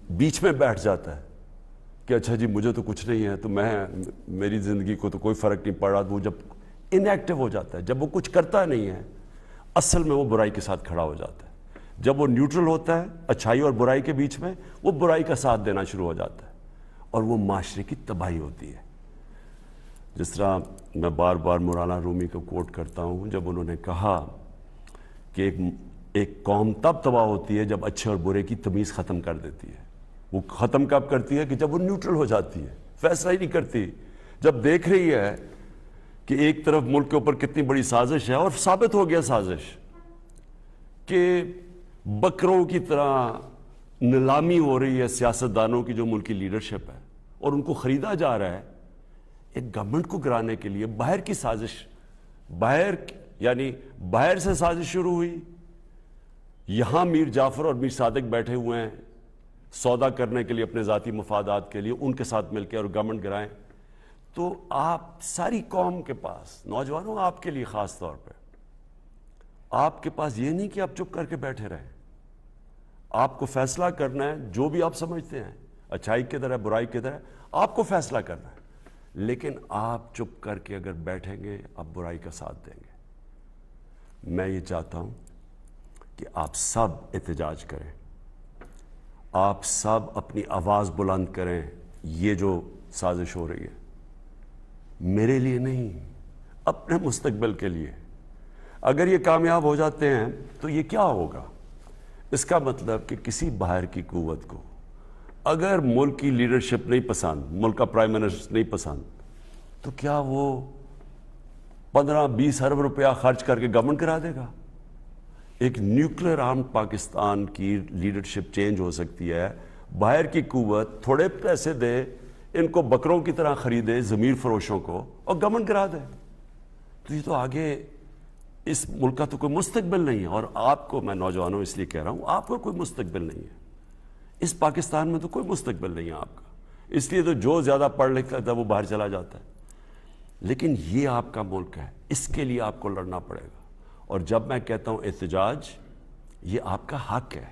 بیچ میں بیٹھ جاتا ہے کہ اچھا جی مجھے تو کچھ نہیں ہے، تو میری زندگی کو تو کوئی فرق نہیں پڑ رہا، وہ جب انیکٹیو ہو جاتا ہے، جب وہ کچھ کرتا نہیں ہے، اصل میں وہ برائی کے ساتھ کھڑا ہو جاتا ہے۔ جب وہ نیوٹرل ہوتا ہے اچھائی اور برائی کے بیچ میں، وہ برائی کا ساتھ دینا شروع ہو جاتا ہے اور وہ معاشرے کی تباہی ہوتی ہے۔ جس طرح میں بار بار مولانا رومی کو کوٹ کرتا ہوں، جب انہوں نے کہا کہ ایک قوم تب تباہ ہوتی ہے جب اچھے اور برے کی تمیز ختم کر دیتی ہے۔ وہ ختم کب کرتی ہے؟ کہ جب وہ نیوٹرل ہو جاتی ہے، فیصلہ ہی نہیں کرتی، جب دیکھ رہی ہے کہ ایک طرف ملک کے اوپر کتنی بڑی سازش ہے، اور ثابت ہو گیا سازش کہ بکروں کی طرح نیلامی ہو رہی ہے سیاستدانوں کی جو ملکی لیڈرشپ ہے، اور ان کو خریدا جا رہا ہے ایک گورنمنٹ کو گرانے کے لیے۔ باہر کی سازش، باہر سے سازش شروع ہوئی، یہاں میر جعفر اور میر صادق بیٹھے ہوئے ہیں سودا کرنے کے لیے اپنے ذاتی مفادات کے لیے، ان کے ساتھ مل کے اور گورنمنٹ گرائیں۔ تو آپ ساری قوم کے پاس، نوجوانوں آپ کے لیے خاص طور پہ، آپ کے پاس یہ نہیں کہ آپ چپ کر کے بیٹھے رہیں، آپ کو فیصلہ کرنا ہے جو بھی آپ سمجھتے ہیں اچھائی کدھر ہے برائی کدھر ہے، آپ کو فیصلہ کرنا ہے۔ لیکن آپ چپ کر کے اگر بیٹھیں گے آپ برائی کا ساتھ دیں گے۔ میں یہ چاہتا ہوں کہ آپ سب احتجاج کریں، آپ سب اپنی آواز بلند کریں۔ یہ جو سازش ہو رہی ہے میرے لیے نہیں، اپنے مستقبل کے لیے۔ اگر یہ کامیاب ہو جاتے ہیں تو یہ کیا ہوگا؟ اس کا مطلب کہ کسی باہر کی قوت کو اگر ملک کی لیڈرشپ نہیں پسند، ملک کا پرائم منسٹر نہیں پسند، تو کیا وہ 15-20 ارب روپیہ خرچ کر کے گورنمنٹ کرا دے گا؟ ایک نیوکلیر آرم پاکستان کی لیڈرشپ چینج ہو سکتی ہے۔ باہر کی قوت تھوڑے پیسے دے، ان کو بکروں کی طرح خریدے، ضمیر فروشوں کو، اور گورنمنٹ کرا دے۔ تو یہ تو آگے اس ملک کا تو کوئی مستقبل نہیں ہے۔ اور آپ کو میں نوجوانوں اس لیے کہہ رہا ہوں، آپ کو کوئی مستقبل نہیں ہے اس پاکستان میں، تو کوئی مستقبل نہیں ہے آپ کا۔ اس لیے تو جو زیادہ پڑھ لکھ لیتا ہے وہ باہر چلا جاتا ہے۔ لیکن یہ آپ کا ملک ہے، اس کے لیے آپ کو لڑنا پڑے گا۔ اور جب میں کہتا ہوں احتجاج، یہ آپ کا حق ہے۔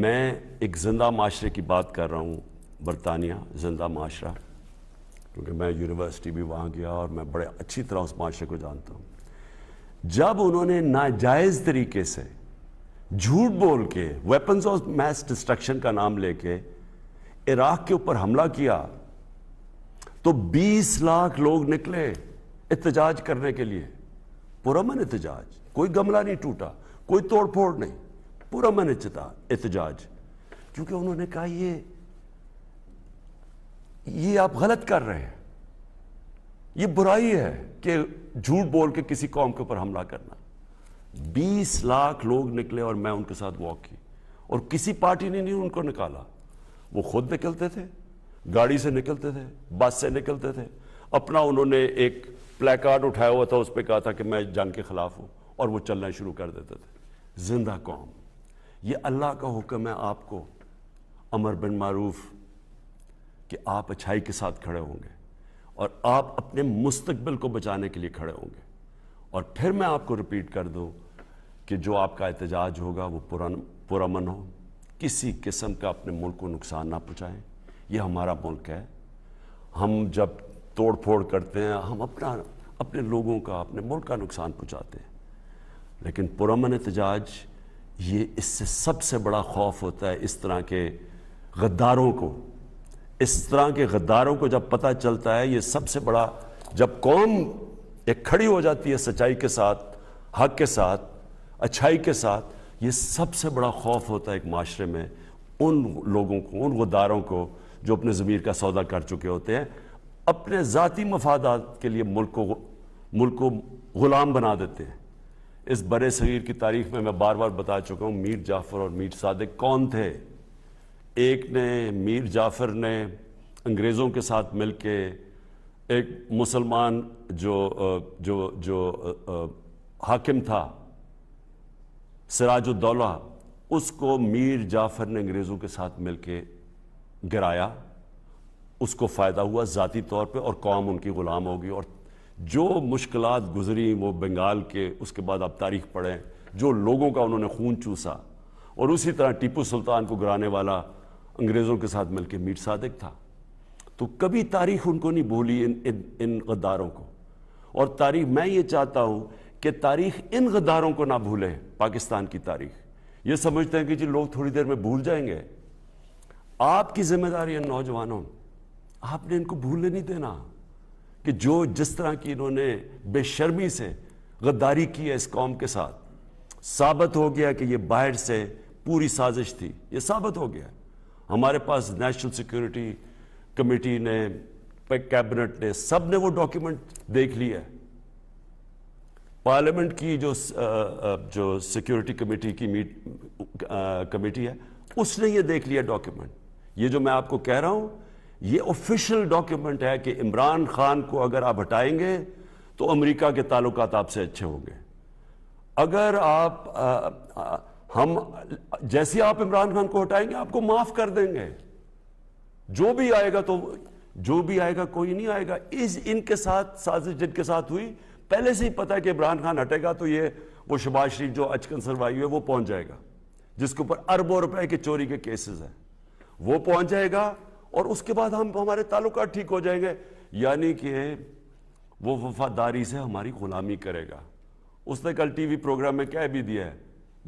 میں ایک زندہ معاشرے کی بات کر رہا ہوں، برطانیہ زندہ معاشرہ، کیونکہ میں یونیورسٹی بھی وہاں گیا اور میں بڑے اچھی طرح اس معاشرے کو جانتا ہوں۔ جب انہوں نے ناجائز طریقے سے جھوٹ بول کے ویپنز آف میس ڈسٹرکشن کا نام لے کے عراق کے اوپر حملہ کیا، تو 20 لاکھ لوگ نکلے احتجاج کرنے کے لیے، پرامن احتجاج، کوئی گملہ نہیں ٹوٹا، کوئی توڑ پھوڑ نہیں، پرامن احتجاج، کیونکہ انہوں نے کہا یہ آپ غلط کر رہے ہیں، یہ برائی ہے کہ جھوٹ بول کے کسی قوم کے اوپر حملہ کرنا۔ 20 لاکھ لوگ نکلے اور میں ان کے ساتھ واک کی، اور کسی پارٹی نے نہیں ان کو نکالا، وہ خود نکلتے تھے، گاڑی سے نکلتے تھے، بس سے نکلتے تھے، اپنا انہوں نے ایک پلے کارڈ اٹھایا ہوا تھا، اس پہ کہا تھا کہ میں جنگ کے خلاف ہوں، اور وہ چلنا شروع کر دیتے تھے۔ زندہ قوم، یہ اللہ کا حکم ہے آپ کو، امر بن معروف، کہ آپ اچھائی کے ساتھ کھڑے ہوں گے اور آپ اپنے مستقبل کو بچانے کے لیے کھڑے ہوں گے۔ اور پھر میں آپ کو ریپیٹ کر دوں کہ جو آپ کا احتجاج ہوگا وہ پرامن ہو، کسی قسم کا اپنے ملک کو نقصان نہ پہنچائیں۔ یہ ہمارا ملک ہے، ہم جب توڑ پھوڑ کرتے ہیں ہم اپنے لوگوں کا، اپنے ملک کا نقصان پہنچاتے ہیں۔ لیکن پرامن احتجاج، یہ اس سے سب سے بڑا خوف ہوتا ہے اس طرح کے غداروں کو، اس طرح کے غداروں کو جب پتہ چلتا ہے، یہ سب سے بڑا، جب قوم ایک کھڑی ہو جاتی ہے سچائی کے ساتھ، حق کے ساتھ، اچھائی کے ساتھ، یہ سب سے بڑا خوف ہوتا ہے ایک معاشرے میں ان لوگوں کو، ان غداروں کو جو اپنے ضمیر کا سودا کر چکے ہوتے ہیں، اپنے ذاتی مفادات کے لیے ملک کو غلام بنا دیتے ہیں۔ اس برے صغیر کی تاریخ میں بار بار بتا چکا ہوں، میر جعفر اور میر صادق کون تھے؟ ایک نے، میر جعفر نے انگریزوں کے ساتھ مل کے ایک مسلمان جو حاکم تھا سراج الدولہ، اس کو میر جعفر نے انگریزوں کے ساتھ مل کے گرایا، اس کو فائدہ ہوا ذاتی طور پہ، اور قوم ان کی غلام ہوگی۔ اور جو مشکلات گزری وہ بنگال کے، اس کے بعد آپ تاریخ پڑھیں، جو لوگوں کا انہوں نے خون چوسا، اور اسی طرح ٹیپو سلطان کو گرانے والا انگریزوں کے ساتھ مل کے میر صادق تھا. تو کبھی تاریخ ان کو نہیں بھولی ان غداروں کو. اور تاریخ میں یہ چاہتا ہوں کہ تاریخ ان غداروں کو نہ بھولے. پاکستان کی تاریخ یہ سمجھتے ہیں کہ جی لوگ تھوڑی دیر میں بھول جائیں گے. آپ کی ذمہ داری ہے نوجوانوں, آپ نے ان کو بھولنے نہیں دینا کہ جو جس طرح کی انہوں نے بے شرمی سے غداری کی ہے اس قوم کے ساتھ. ثابت ہو گیا کہ یہ باہر سے پوری سازش تھی, یہ ثابت ہو گیا. ہمارے پاس نیشنل سیکیورٹی کمیٹی نے, کیبنٹ نے, سب نے وہ ڈاکیومنٹ دیکھ لیا ہے. پارلیمنٹ کی جو سیکیورٹی کمیٹی کی کمیٹی ہے اس نے یہ دیکھ لیا ڈاکیومنٹ. یہ جو میں آپ کو کہہ رہا ہوں یہ آفیشیل ڈاکیومنٹ ہے کہ عمران خان کو اگر آپ ہٹائیں گے تو امریکہ کے تعلقات آپ سے اچھے ہوں گے. اگر ہم جیسے آپ عمران خان کو ہٹائیں گے آپ کو معاف کر دیں گے. جو بھی آئے گا کوئی نہیں آئے گا. ان کے ساتھ سازش جن کے ساتھ ہوئی پہلے سے ہی پتا ہے کہ عمران خان ہٹے گا تو یہ وہ شہباز شریف جو اچکن سروائی ہوئے وہ پہنچ جائے گا, جس کے اوپر اربوں روپے کے چوری کے کیسز ہیں, وہ پہنچ جائے گا اور اس کے بعد ہمارے تعلقات ٹھیک ہو جائیں گے. یعنی کہ وہ وفاداری سے ہماری غلامی کرے گا. اس نے کل ٹی وی پروگرام میں کہہ بھی دیا ہے,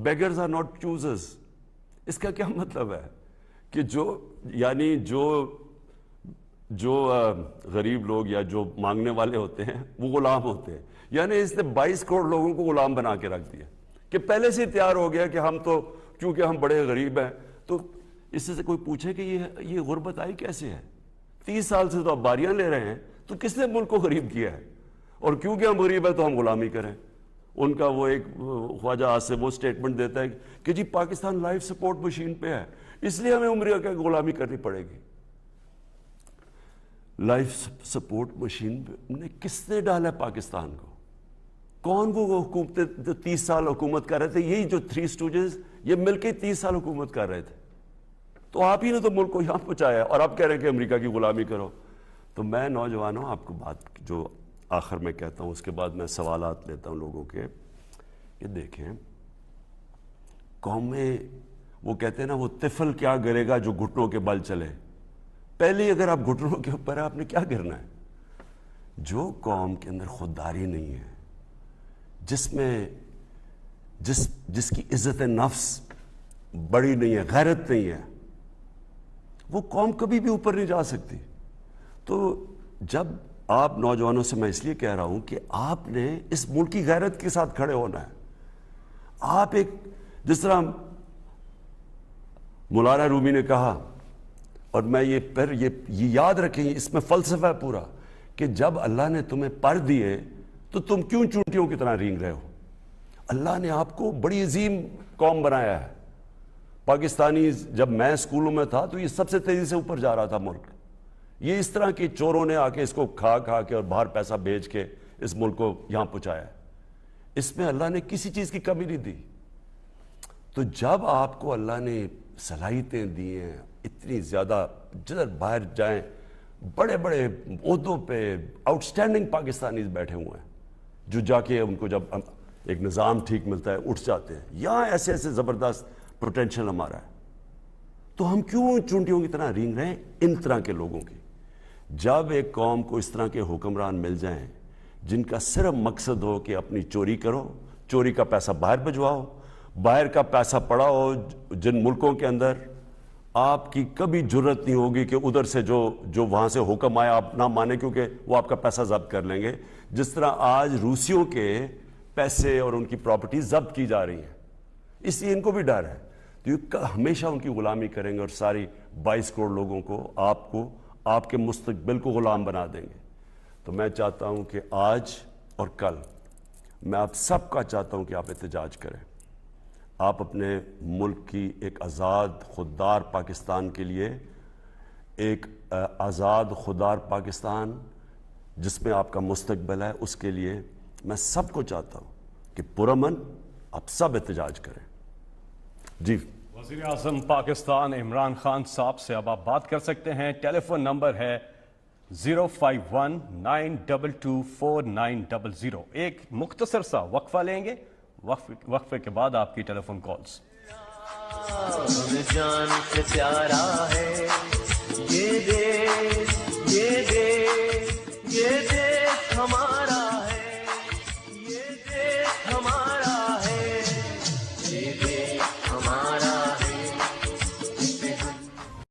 بیگرز آر ناٹ چوزرز. اس کا کیا مطلب ہے کہ جو غریب لوگ یا جو مانگنے والے ہوتے ہیں وہ غلام ہوتے ہیں. یعنی اس نے 22 کروڑ لوگوں کو غلام بنا کے رکھ دیا کہ پہلے سے تیار ہو گیا کہ ہم تو کیونکہ ہم بڑے غریب ہیں. تو اس سے کوئی پوچھے کہ یہ غربت آئی کیسے ہے؟ 30 سال سے تو آپ باریاں لے رہے ہیں, تو کس نے ملک کو غریب کیا ہے؟ اور کیونکہ ہم غریب ہیں تو ہم غلامی کریں. ان کا وہ ایک خواجہ آصف وہ سٹیٹمنٹ دیتا ہے کہ جی پاکستان لائف سپورٹ مشین پہ ہے اس لیے ہمیں امریکہ کی غلامی کرنی پڑے گی. لائف سپورٹ مشین نے کس نے ڈالا پاکستان کو؟ کون وہ حکومتیں جو 30 سال حکومت کر رہے تھے؟ یہی جو 3 اسٹوجز یہ مل کے 30 سال حکومت کر رہے تھے. تو آپ ہی نے تو ملک کو یہاں پہنچایا اور آپ کہہ رہے ہیں کہ امریکہ کی غلامی کرو. تو میں نوجوانوں آپ کو بات جو آخر میں کہتا ہوں, اس کے بعد میں سوالات لیتا ہوں لوگوں کے. یہ دیکھیں قومیں وہ کہتے ہیں نا وہ طفل کیا گرے گا جو گھٹنوں کے بل چلے. پہلے اگر آپ گھٹنوں کے اوپر آپ نے کیا کرنا ہے؟ جو قوم کے اندر خودداری نہیں ہے, جس میں جس کی عزت نفس بڑی نہیں ہے, غیرت نہیں ہے, وہ قوم کبھی بھی اوپر نہیں جا سکتی. تو جب آپ نوجوانوں سے میں اس لیے کہہ رہا ہوں کہ آپ نے اس ملک کی غیرت کے ساتھ کھڑے ہونا ہے. آپ ایک جس طرح مولانا رومی نے کہا, اور میں یہ یاد رکھیں, اس میں فلسفہ ہے پورا, کہ جب اللہ نے تمہیں پر دیے تو تم کیوں چونٹیوں کی طرح رینگ رہے ہو؟ اللہ نے آپ کو بڑی عظیم قوم بنایا ہے. پاکستانی جب میں اسکولوں میں تھا تو یہ سب سے تیزی سے اوپر جا رہا تھا ملک. یہ اس طرح کے چوروں نے آ کے اس کو کھا کے اور باہر پیسہ بھیج کے اس ملک کو یہاں پہنچایا. اس میں اللہ نے کسی چیز کی کمی نہیں دی. تو جب آپ کو اللہ نے صلاحیتیں دی ہیں اتنی زیادہ, جدھر باہر جائیں بڑے بڑے عہدوں پہ آؤٹ اسٹینڈنگ پاکستانیز بیٹھے ہوئے ہیں جو جا کے ان کو جب ایک نظام ٹھیک ملتا ہے اٹھ جاتے ہیں. یہاں ایسے زبردست پوٹینشل ہمارا ہے, تو ہم کیوں چونٹیوں کی طرح رینگ رہے ہیں ان طرح کے لوگوں کی؟ جب ایک قوم کو اس طرح کے حکمران مل جائیں جن کا صرف مقصد ہو کہ اپنی چوری کرو, چوری کا پیسہ باہر بھجواؤ, باہر کا پیسہ پڑا ہو جن ملکوں کے اندر, آپ کی کبھی جرت نہیں ہوگی کہ ادھر سے جو وہاں سے حکم آیا آپ نہ مانے, کیونکہ وہ آپ کا پیسہ ضبط کر لیں گے. جس طرح آج روسیوں کے پیسے اور ان کی پراپرٹی ضبط کی جا رہی ہیں, اس لیے ان کو بھی ڈر ہے. تو یہ ہمیشہ ان کی غلامی کریں گے اور ساری 22 کروڑ لوگوں کو آپ کے مستقبل کو غلام بنا دیں گے. تو میں چاہتا ہوں کہ آج اور کل میں آپ سب کا چاہتا ہوں کہ آپ احتجاج کریں. آپ اپنے ملک کی ایک آزاد خوددار پاکستان کے لیے, ایک آزاد خوددار پاکستان جس میں آپ کا مستقبل ہے, اس کے لیے میں سب کو چاہتا ہوں کہ پرامن آپ سب احتجاج کریں. جی وزیر اعظم پاکستان عمران خان صاحب سے اب آپ بات کر سکتے ہیں. ٹیلی فون نمبر ہے 051-922-4900. ایک مختصر سا وقفہ لیں گے, وقفے کے بعد آپ کی ٹیلی فون کالز. ہمیں جان سے پیارا ہے یہ دیش